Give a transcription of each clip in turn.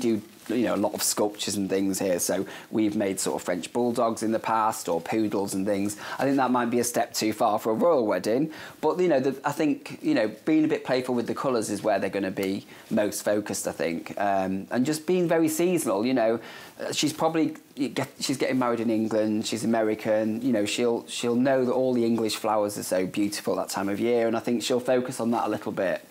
do, you know, a lot of sculptures and things here. So we've made sort of French bulldogs in the past, or poodles and things. I think that might be a step too far for a royal wedding. But, you know, I think, you know, being a bit playful with the colours is where they're going to be most focused, I think. And just being very seasonal, you know. She's getting married in England. She's American. You know, she'll know that all the English flowers are so beautiful that time of year, and I think she'll focus on that a little bit.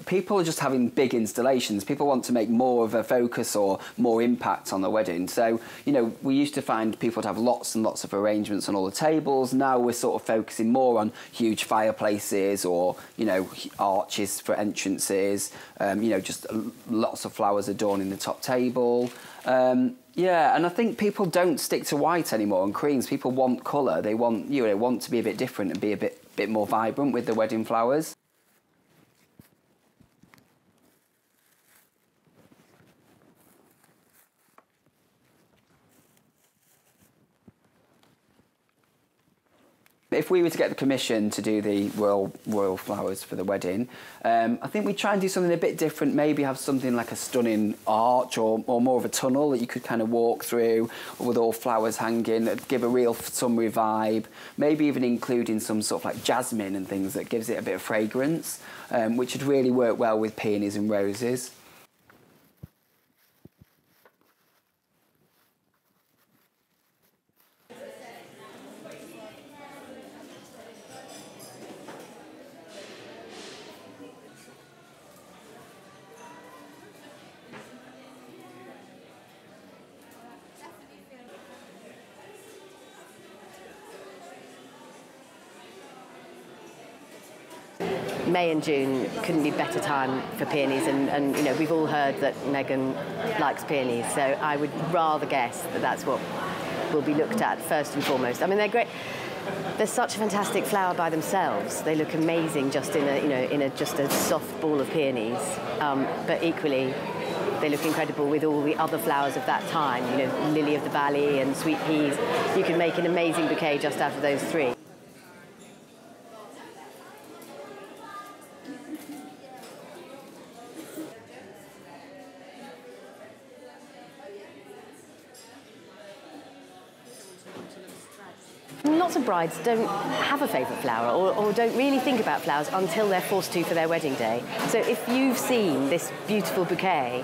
People are just having big installations. People want to make more of a focus or more impact on the wedding. So, you know, we used to find people to have lots and lots of arrangements on all the tables. Now we're sort of focusing more on huge fireplaces, or, you know, arches for entrances, you know, just lots of flowers adorning the top table. Yeah, and I think people don't stick to white anymore and creams. People want colour. They want, you know, want to be a bit different and be a bit more vibrant with the wedding flowers. If we were to get the commission to do the royal flowers for the wedding, I think we'd try and do something a bit different, maybe have something like a stunning arch, or more of a tunnel that you could kind of walk through with all flowers hanging, give a real summery vibe, maybe even including some sort of like jasmine and things that gives it a bit of fragrance, which would really work well with peonies and roses. May and June couldn't be better time for peonies, and you know, we've all heard that Meghan likes peonies, so I would rather guess that that's what will be looked at first and foremost. I mean, they're great. They're such a fantastic flower by themselves. They look amazing just in a, you know, in just a soft ball of peonies, but equally they look incredible with all the other flowers of that time, you know, lily of the valley and sweet peas. You can make an amazing bouquet just out of those three. Lots of brides don't have a favourite flower, or don't really think about flowers until they're forced to for their wedding day. So if you've seen this beautiful bouquet,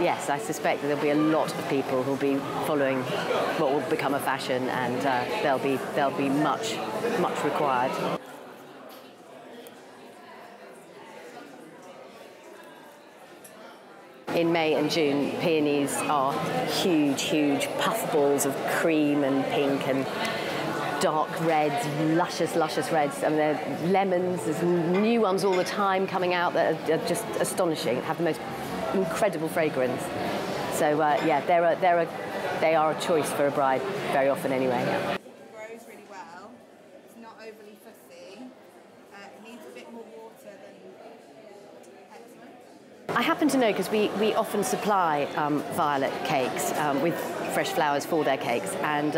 yes, I suspect that there'll be a lot of people who'll be following what will become a fashion, and there'll be much required. In May and June, peonies are huge, huge puffballs of cream and pink and dark reds, luscious, luscious reds. I mean, they're lemons. There's new ones all the time coming out that are just astonishing, have the most incredible fragrance. So, yeah, they are a choice for a bride very often anyway. Yeah. It grows really well. It's not overly fussy. It needs a bit more water than excellent. I happen to know because we often supply violet cakes with fresh flowers for their cakes, and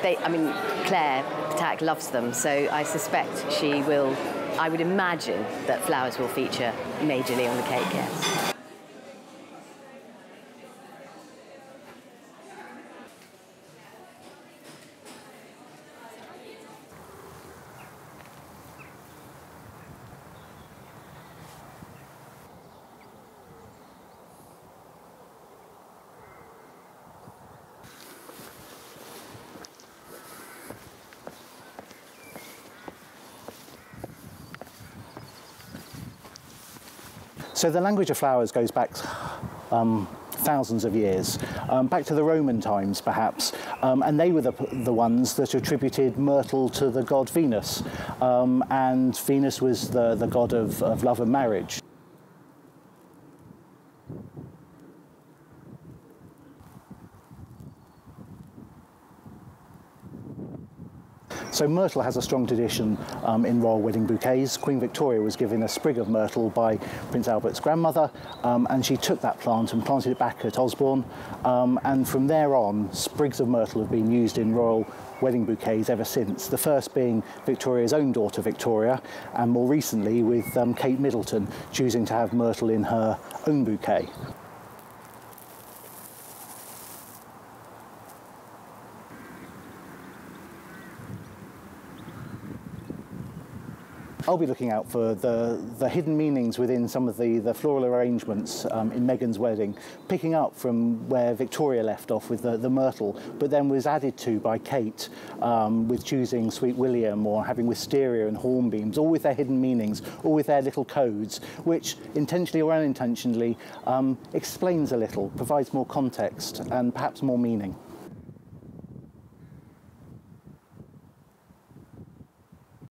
I mean, Claire Patak loves them, so I suspect she will. I would imagine that flowers will feature majorly on the cake, yes. So the language of flowers goes back thousands of years, back to the Roman times perhaps, and they were the ones that attributed myrtle to the god Venus, and Venus was the god of love and marriage. So myrtle has a strong tradition in royal wedding bouquets. Queen Victoria was given a sprig of myrtle by Prince Albert's grandmother, and she took that plant and planted it back at Osborne, and from there on, sprigs of myrtle have been used in royal wedding bouquets ever since, the first being Victoria's own daughter Victoria, and more recently with Kate Middleton choosing to have myrtle in her own bouquet. I'll be looking out for the hidden meanings within some of the floral arrangements in Meghan's wedding, picking up from where Victoria left off with the myrtle, but then was added to by Kate with choosing Sweet William or having wisteria and hornbeams, all with their hidden meanings, all with their little codes, which intentionally or unintentionally explains a little, provides more context and perhaps more meaning.